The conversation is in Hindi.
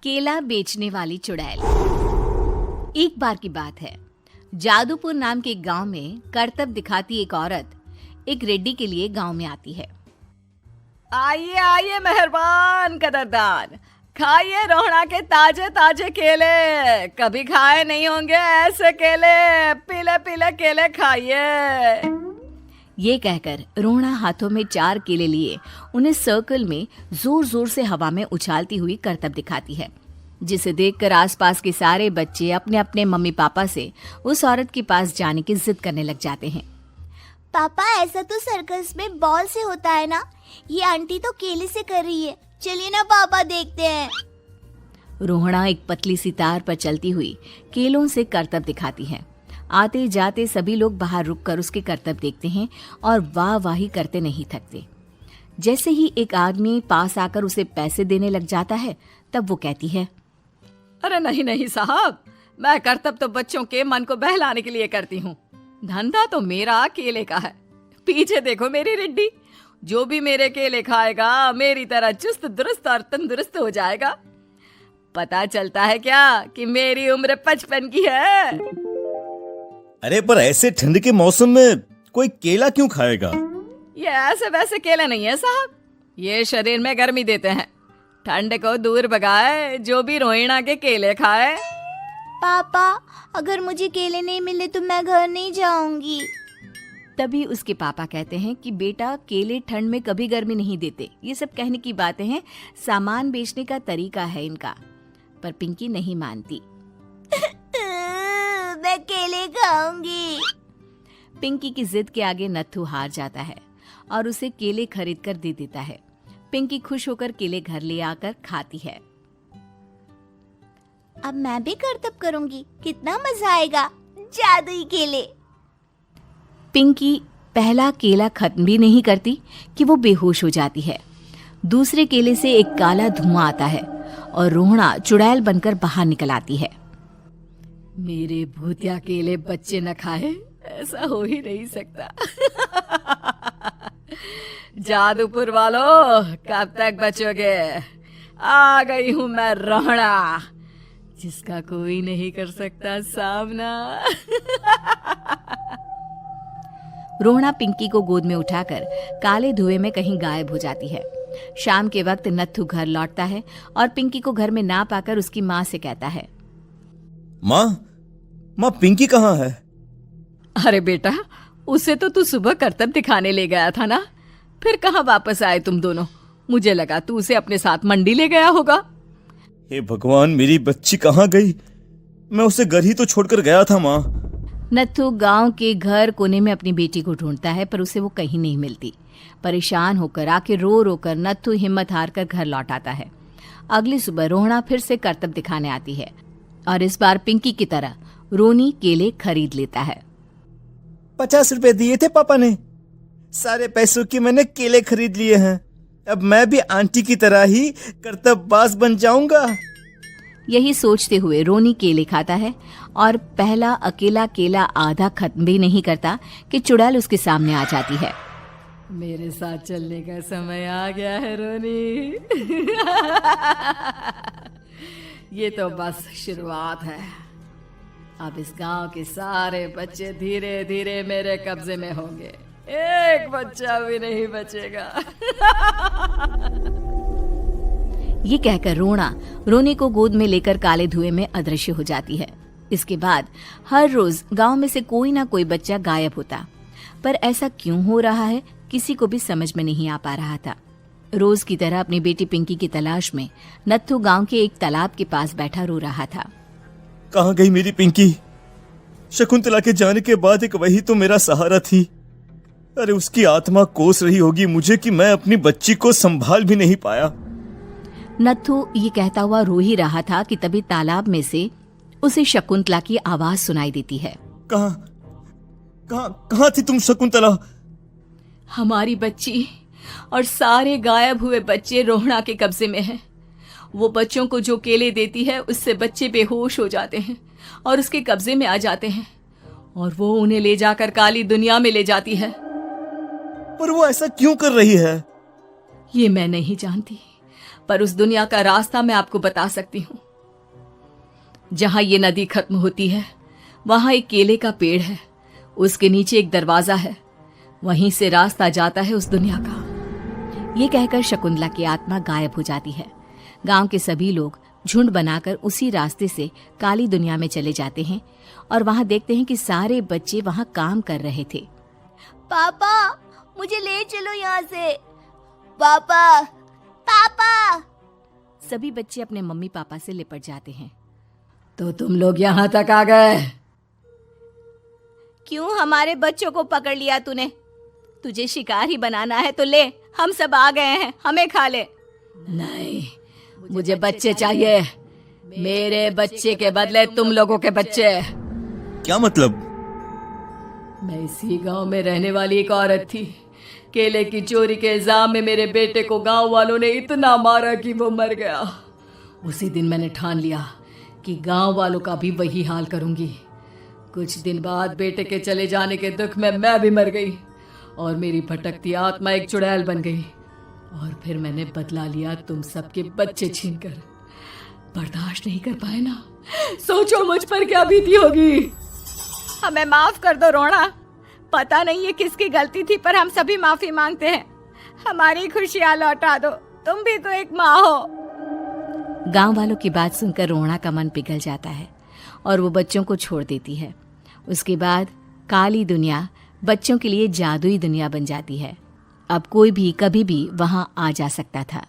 केला बेचने वाली चुड़ैल। एक बार की बात है, जादूपुर नाम के एक गांव में करतब दिखाती एक औरत एक रेड्डी के लिए गांव में आती है। आइए आइए मेहरबान कदरदान, खाइए रोहड़ा के ताजे ताजे केले। कभी खाए नहीं होंगे ऐसे केले, पीले पीले केले खाइए। ये कहकर रोहड़ा हाथों में 4 केले लिए उन्हें सर्कल में जोर जोर से हवा में उछालती हुई करतब दिखाती है, जिसे देखकर आसपास के सारे बच्चे अपने अपने मम्मी पापा से उस औरत के पास जाने की जिद करने लग जाते हैं। पापा, ऐसा तो सर्कस में बॉल से होता है ना, ये आंटी तो केले से कर रही है। चलिए ना पापा, देखते हैं। रोहड़ा एक पतली सी तार पर चलती हुई केलों से करतब दिखाती है। आते जाते सभी लोग बाहर रुककर उसके करतब देखते हैं और वाह वाही करते नहीं थकते। जैसे ही एक आदमी पास आकर उसे पैसे देने लग जाता है, तब वो कहती है, अरे नहीं नहीं साहब, मैं करतब तो बच्चों के मन को बहलाने के लिए करती हूँ। धंधा तो मेरा केले का है। पीछे देखो मेरी रिड्डी, जो भी मेरे केले खाएगा मेरी तरह चुस्त दुरुस्त और तंदुरुस्त हो जाएगा। पता चलता है क्या कि मेरी उम्र 55 की है। अरे पर ऐसे ठंड के मौसम में कोई केला क्यों खाएगा? ये ऐसे वैसे केले नहीं है साहब, ये शरीर में गर्मी देते हैं। ठंड को दूर भगाए जो भी रोहिणा के केले खाए। पापा, अगर मुझे केले नहीं मिले तो मैं घर नहीं जाऊंगी। तभी उसके पापा कहते हैं कि बेटा, केले ठंड में कभी गर्मी नहीं देते। ये सब कहने की बातें हैं, सामान बेचने का तरीका है इनका। पर पिंकी नहीं मानती। मैं केले खाऊंगी। पिंकी की जिद के आगे नत्थू हार जाता है और उसे केले खरीद कर दे देता है। पिंकी खुश होकर केले घर ले आकर खाती है। अब मैं भी करतब करूंगी, कितना मजा आएगा। जादुई केले। पिंकी पहला केला खत्म भी नहीं करती कि वो बेहोश हो जाती है। दूसरे केले से एक काला धुआं आता है और रोहड़ा चुड़ैल बनकर बाहर निकल आती है। मेरे भूतिया केले बच्चे न खाए, ऐसा हो ही नहीं सकता। जादूपुर वालों, कब तक बचोगे? आ गई हूं मैं रोहड़ा, जिसका कोई नहीं कर सकता सामना। रोहड़ा पिंकी को गोद में उठाकर काले धुएं में कहीं गायब हो जाती है। शाम के वक्त नत्थू घर लौटता है और पिंकी को घर में ना पाकर उसकी माँ से कहता है, माँ पिंकी कहाँ है? अरे बेटा, उसे तो तू सुबह करतब दिखाने ले गया था ना, फिर कहाँ वापस आए तुम दोनों? मुझे लगा तू उसे अपने साथ मंडी ले गया होगा। हे भगवान, मेरी बच्ची कहाँ गई? मैं उसे घर ही तो छोड़कर गया था माँ। नत्थू गांव के घर कोने में अपनी बेटी को ढूंढता है, पर उसे वो कहीं नहीं मिलती। परेशान होकर आखिर रो रो कर नत्थू हिम्मत हार कर घर लौट आता है। अगली सुबह रोहड़ा फिर से करतब दिखाने आती है और इस बार पिंकी की तरह रोनी केले खरीद लेता है। 50 रुपए दिए थे पापा ने, सारे पैसों की मैंने केले खरीद लिए हैं। अब मैं भी आंटी की तरह ही करतबबाज बन जाऊंगा। यही सोचते हुए रोनी केले खाता है और पहला अकेला केला आधा खत्म भी नहीं करता कि चुड़ैल उसके सामने आ जाती है। मेरे साथ चलने का समय आ गया है रोनी। ये तो बस शुरुआत है। अब इस गांव के सारे बच्चे धीरे धीरे मेरे कब्जे में होंगे, एक बच्चा भी नहीं बचेगा। ये कहकर रोना रोनी को गोद में लेकर काले धुएं में अदृश्य हो जाती है। इसके बाद हर रोज गांव में से कोई ना कोई बच्चा गायब होता, पर ऐसा क्यों हो रहा है किसी को भी समझ में नहीं आ पा रहा था। रोज की तरह अपनी बेटी पिंकी की तलाश में नत्थू गांव के एक तालाब के पास बैठा रो रहा था। कहाँ गई मेरी पिंकी? शकुंतला के जाने के बाद एक वही तो मेरा सहारा थी। अरे उसकी आत्मा कोस रही होगी मुझे कि मैं अपनी बच्ची को संभाल भी नहीं पाया। नत्थू ये कहता हुआ रो ही रहा था कि तभी तालाब में से उसे शकुंतला की आवाज सुनाई देती है। कहाँ थी तुम शकुंतला? हमारी बच्ची और सारे गायब हुए बच्चे रोहड़ा के कब्जे में हैं। वो बच्चों को जो केले देती है उससे बच्चे बेहोश हो जाते हैं और उसके कब्जे में आ जाते हैं और वो उन्हें ले जाकर काली दुनिया में ले जाती है। पर वो ऐसा क्यों कर रही है? ये मैं नहीं जानती, पर उस दुनिया का रास्ता मैं आपको बता सकती हूँ। जहां ये नदी खत्म होती है वहां एक केले का पेड़ है, उसके नीचे एक दरवाजा है, वहीं से रास्ता जाता है उस दुनिया का। ये कहकर शकुंतला की आत्मा गायब हो जाती है। गांव के सभी लोग झुंड बनाकर उसी रास्ते से काली दुनिया में चले जाते हैं और वहां देखते हैं कि सारे बच्चे वहां काम कर रहे थे। पापा मुझे ले चलो यहाँ से। पापा पापा। सभी बच्चे अपने मम्मी पापा से लिपट जाते हैं। तो तुम लोग यहाँ तक आ गए? क्यों हमारे बच्चों को पकड़ लिया तूने? तुझे शिकार ही बनाना है तो ले, हम सब आ गए हैं, हमें खा ले। नहीं, मुझे बच्चे चाहिए। मेरे बच्चे के बदले तुम लोगों के बच्चे। क्या मतलब? मैं इसी गांव में रहने वाली एक औरत थी। केले की चोरी के इल्जाम में मेरे बेटे को गांव वालों ने इतना मारा कि वो मर गया। उसी दिन मैंने ठान लिया कि गांव वालों का भी वही हाल करूंगी। कुछ दिन बाद बेटे के चले जाने के दुख में मैं भी मर गई और मेरी भटकती आत्मा एक चुड़ैल बन गई। और फिर मैंने बदला लिया तुम सबके बच्चे छीनकर। बर्दाश्त नहीं कर पाए ना? सोचो मुझ पर क्या बीती होगी। हमें माफ कर दो रोना। पता नहीं ये किसकी गलती थी, पर हम सभी माफी मांगते हैं। हमारी खुशियां लौटा दो, तुम भी तो एक माँ हो। गांव वालों की बात सुनकर रोना का मन पिघल जाता है और वो बच्चों को छोड़ देती है। उसके बाद काली दुनिया बच्चों के लिए जादुई दुनिया बन जाती है। अब कोई भी कभी भी वहां आ जा सकता था।